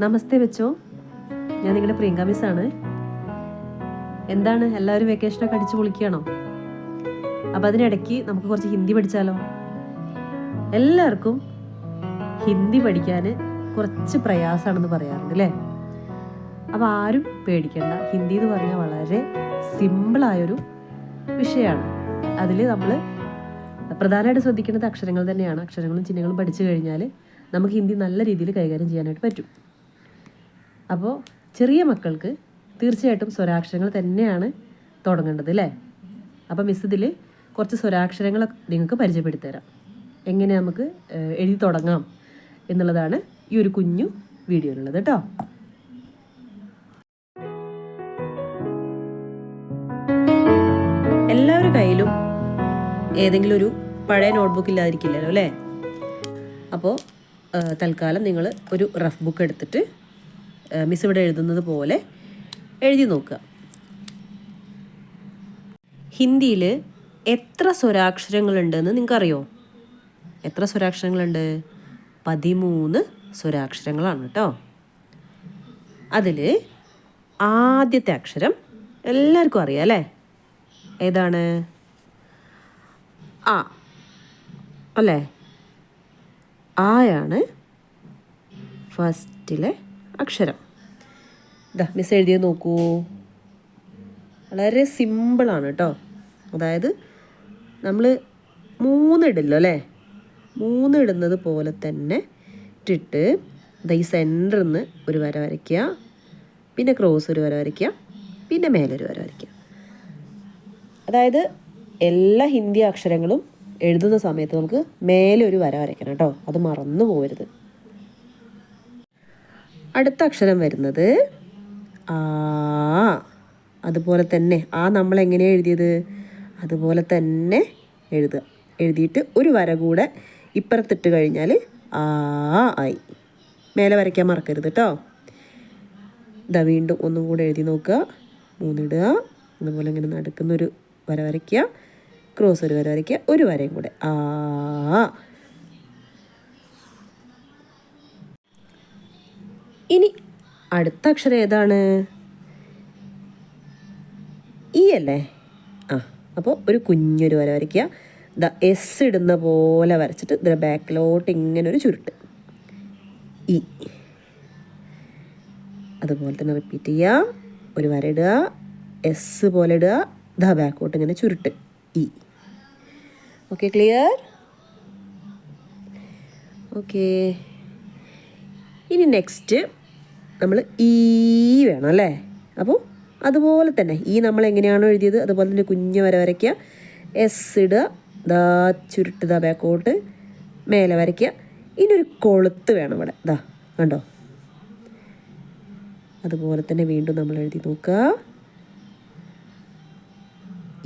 നമസ്തേ വെച്ചോ. ഞാൻ നിങ്ങളുടെ പ്രിയങ്ക മിസ്സാണ്. എന്താണ് എല്ലാവരും വെക്കേഷനൊക്കെ അടിച്ചു പൊളിക്കുകയാണോ? അപ്പം അതിനിടയ്ക്ക് നമുക്ക് കുറച്ച് ഹിന്ദി പഠിച്ചാലോ? എല്ലാവർക്കും ഹിന്ദി പഠിക്കാൻ കുറച്ച് പ്രയാസമാണെന്ന് പറയാറുണ്ട് അല്ലേ? അപ്പോൾ ആരും പേടിക്കേണ്ട. ഹിന്ദി എന്ന് പറഞ്ഞാൽ വളരെ സിമ്പിളായൊരു വിഷയമാണ്. അതിൽ നമ്മൾ പ്രധാനമായിട്ട് ശ്രദ്ധിക്കേണ്ടത് അക്ഷരങ്ങൾ തന്നെയാണ്. അക്ഷരങ്ങളും ചിഹ്നങ്ങളും പഠിച്ചു കഴിഞ്ഞാൽ നമുക്ക് ഹിന്ദി നല്ല രീതിയിൽ കൈകാര്യം ചെയ്യാനായിട്ട് പറ്റും. അപ്പോൾ ചെറിയ മക്കൾക്ക് തീർച്ചയായിട്ടും സ്വരാക്ഷരങ്ങൾ തന്നെയാണ് തുടങ്ങേണ്ടത് അല്ലേ? അപ്പോൾ മിസ് ഇതിൽ കുറച്ച് സ്വരാക്ഷരങ്ങൾ നിങ്ങൾക്ക് പരിചയപ്പെടുത്തി തരാം. എങ്ങനെ നമുക്ക് എഴുതി തുടങ്ങാം എന്നുള്ളതാണ് ഈ ഒരു കുഞ്ഞു വീഡിയോയിലുള്ളത് കേട്ടോ. എല്ലാവരുടെ കയ്യിലും ഏതെങ്കിലും ഒരു പഴയ നോട്ട്ബുക്ക് ഇല്ലാതിരിക്കില്ലല്ലോ അല്ലേ? അപ്പോൾ തൽക്കാലം നിങ്ങൾ ഒരു റഫ് ബുക്ക് എടുത്തിട്ട് മിസ് ഇവിടെ എഴുതുന്നത് പോലെ എഴുതി നോക്കുക. ഹിന്ദിയിൽ എത്ര സ്വരാക്ഷരങ്ങളുണ്ടെന്ന് നിങ്ങൾക്കറിയോ? എത്ര സ്വരാക്ഷരങ്ങളുണ്ട്? 13 സ്വരാക്ഷരങ്ങളാണ് കേട്ടോ. അതിൽ ആദ്യത്തെ അക്ഷരം എല്ലാവർക്കും അറിയാം അല്ലേ? ഏതാണ്? ആ അല്ലേ? ആയാണ് ഫസ്റ്റിലെ അക്ഷരം. ഇതാ മിസ് എഴുതിയത് നോക്കൂ. വളരെ സിമ്പിളാണ് കേട്ടോ. അതായത് നമ്മൾ 3 ഇടല്ലോ അല്ലേ? 3 ഇടുന്നത് പോലെ തന്നെ ഇട്ടിട്ട് ഈ സെൻറ്ററിൽ നിന്ന് ഒരു വര വരയ്ക്കുക, പിന്നെ ക്രോസ് ഒരു വര വരയ്ക്കുക, പിന്നെ മേലൊരു വര വരയ്ക്കുക. അതായത് എല്ലാ ഹിന്ദി അക്ഷരങ്ങളും എഴുതുന്ന സമയത്ത് നമുക്ക് മേലെ ഒരു വര വരയ്ക്കണം കേട്ടോ. അത് മറന്നു പോകരുത്. അടുത്ത അക്ഷരം വരുന്നത് ആ. അതുപോലെ തന്നെ ആ നമ്മൾ എങ്ങനെയാണ് എഴുതിയത് അതുപോലെ തന്നെ എഴുതുക. എഴുതിയിട്ട് ഒരു വര കൂടെ ഇപ്പുറത്തിട്ട് കഴിഞ്ഞാൽ ആ ആയി. മേലെ വരയ്ക്കാൻ മറക്കരുത് കേട്ടോ. ഇതാ വീണ്ടും ഒന്നും കൂടെ എഴുതി നോക്കുക. 3 ഇടുക. അതുപോലെ ഇങ്ങനെ നടുക്കുന്നൊരു വര വരയ്ക്കുക, ക്രോസ് ഒരു വര വരയ്ക്കുക, ഒരു വരയും കൂടെ ആ. ഇനി അടുത്ത അക്ഷരം ഏതാണ്? ഈ അല്ലേ? ആ, അപ്പോൾ ഒരു കുഞ്ഞൊരു വര വരയ്ക്കുക. ദ എസ് ഇടുന്ന പോലെ വരച്ചിട്ട് ഇതിൻ്റെ ബാക്കിലോട്ട് ഇങ്ങനെ ഒരു ചുരുട്ട് ഇ. അതുപോലെ തന്നെ റിപ്പീറ്റ് ചെയ്യുക. ഒരു വര ഇടുക, എസ് പോലെ ഇടുക, ദ ബാക്കോട്ട് ഇങ്ങനെ ചുരുട്ട് ഇ. Okay, clear? ഓക്കെ. ഇനി നെക്സ്റ്റ് നമ്മൾ ഈ വേണം അല്ലേ? അപ്പോൾ അതുപോലെ തന്നെ ഈ നമ്മൾ എങ്ങനെയാണോ എഴുതിയത് അതുപോലെ തന്നെ കുഞ്ഞ് വര വരയ്ക്കുക, എസ് ഇടുക, ദാ ചുരുട്ട് ദാ ബാക്കോട്ട് മേലെ വരയ്ക്കുക. ഇനി ഒരു കൊളുത്ത് വേണം ഇവിടെ. ദാ കണ്ടോ? അതുപോലെ തന്നെ വീണ്ടും നമ്മൾ എഴുതി നോക്കുക.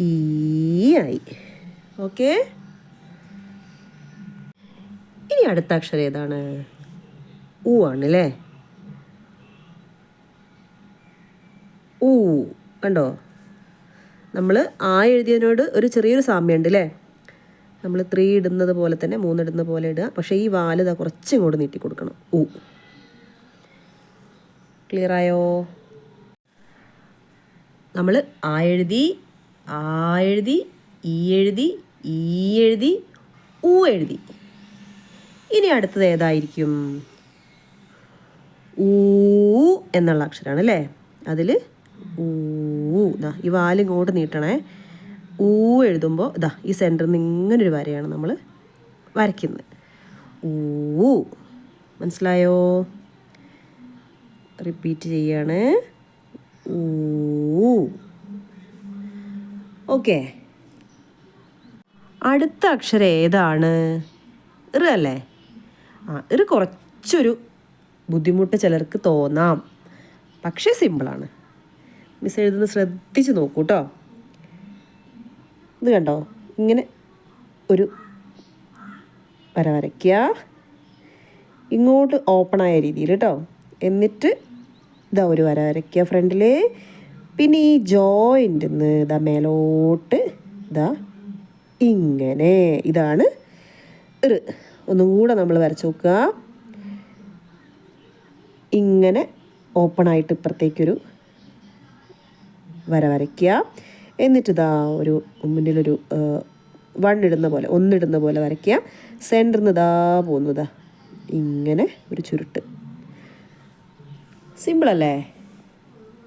ഈ ആയി. ഓക്കെ. ഇനി അടുത്ത അക്ഷരം ഏതാണ്? ഊ ആണല്ലേ? ഊ കണ്ടോ? നമ്മൾ ആ എഴുതിയതിനോട് ഒരു ചെറിയൊരു സാമ്യമുണ്ട് അല്ലേ? നമ്മൾ 3 ഇടുന്നത് പോലെ തന്നെ 3 ഇടുന്ന പോലെ ഇടുക. പക്ഷേ ഈ വാല് ഇതാ കുറച്ചും ഇങ്ങോട്ട് നീട്ടി കൊടുക്കണം. ഊ. ക്ലിയർ ആയോ? നമ്മൾ ആ എഴുതി, ആ എഴുതി, ഈ എഴുതി, ഈ എഴുതി, ഊ എഴുതി. ഇനി അടുത്തത് ഏതായിരിക്കും? ഊ എന്നുള്ള അക്ഷരമാണ് അല്ലേ? അതിൽ ഊ. ഇതാ ഈ വാല് ഇങ്ങോട്ട് നീട്ടണേ. ഊ എഴുതുമ്പോൾ ഇതാ ഈ സെൻറ്ററിൽ നിന്ന് ഇങ്ങനൊരു വരയാണ് നമ്മൾ വരയ്ക്കുന്നത്. ഊ. മനസ്സിലായോ? റിപ്പീറ്റ് ചെയ്യാണ്. ഊ. ഓക്കെ. അടുത്ത അക്ഷരം ഏതാണ്? ഇറ് അല്ലേ? ആ, ഇറ് കുറച്ചൊരു ബുദ്ധിമുട്ട് ചിലർക്ക് തോന്നാം, പക്ഷേ സിമ്പിളാണ്. മിസ് എഴുതുന്നത് ശ്രദ്ധിച്ച് നോക്കൂ കേട്ടോ. ഇത് കണ്ടോ? ഇങ്ങനെ ഒരു വര വരയ്ക്കുക, ഇങ്ങോട്ട് ഓപ്പണായ രീതിയിൽ കേട്ടോ. എന്നിട്ട് ഇതാ ഒരു വര വരയ്ക്കുക ഫ്രണ്ടിൽ. പിന്നെ ഈ ജോയിൻ്റിൽ നിന്ന് ഇതാ മേലോട്ട് ഇതാ ഇങ്ങനെ. ഇതാണ് ഇറ്. ഒന്നും കൂടെ നമ്മൾ വരച്ച് നോക്കുക. ഇങ്ങനെ ഓപ്പണായിട്ട് ഇപ്പുറത്തേക്കൊരു വര വരയ്ക്കുക. എന്നിട്ടിതാ ഒരു മുന്നിലൊരു ഒന്നിടുന്ന പോലെ വരയ്ക്കുക. സെൻറ്ററിൽ നിന്ന് ഇതാ പോകുന്നതാ ഇങ്ങനെ ഒരു ചുരുട്ട്. സിമ്പിളല്ലേ?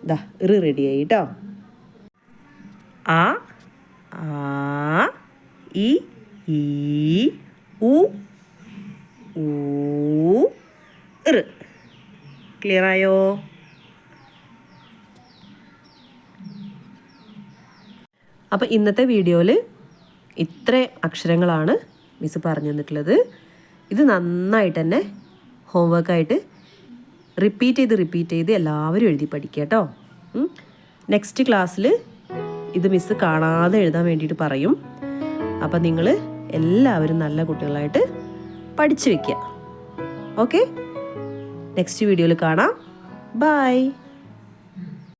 ഇതാ റെഡിയായി കേട്ടോ. ആ ആ ഇ ഈ ഉ ഊ ക്ലിയറായോ? അപ്പോൾ ഇന്നത്തെ വീഡിയോയിൽ ഇത്ര അക്ഷരങ്ങളാണ് മിസ് പറഞ്ഞു തന്നിട്ടുള്ളത്. ഇത് നന്നായിട്ട് തന്നെ ഹോംവർക്കായിട്ട് റിപ്പീറ്റ് ചെയ്ത് എല്ലാവരും എഴുതി പഠിക്കുക കേട്ടോ. നെക്സ്റ്റ് ക്ലാസ്സിൽ ഇത് മിസ് കാണാതെ എഴുതാൻ വേണ്ടിയിട്ട് പറയും. അപ്പം നിങ്ങൾ എല്ലാവരും നല്ല കുട്ടികളായിട്ട് പഠിച്ചു വയ്ക്കുക. ഓക്കെ, നെക്സ്റ്റ് വീഡിയോയിൽ കാണാം. ബൈ.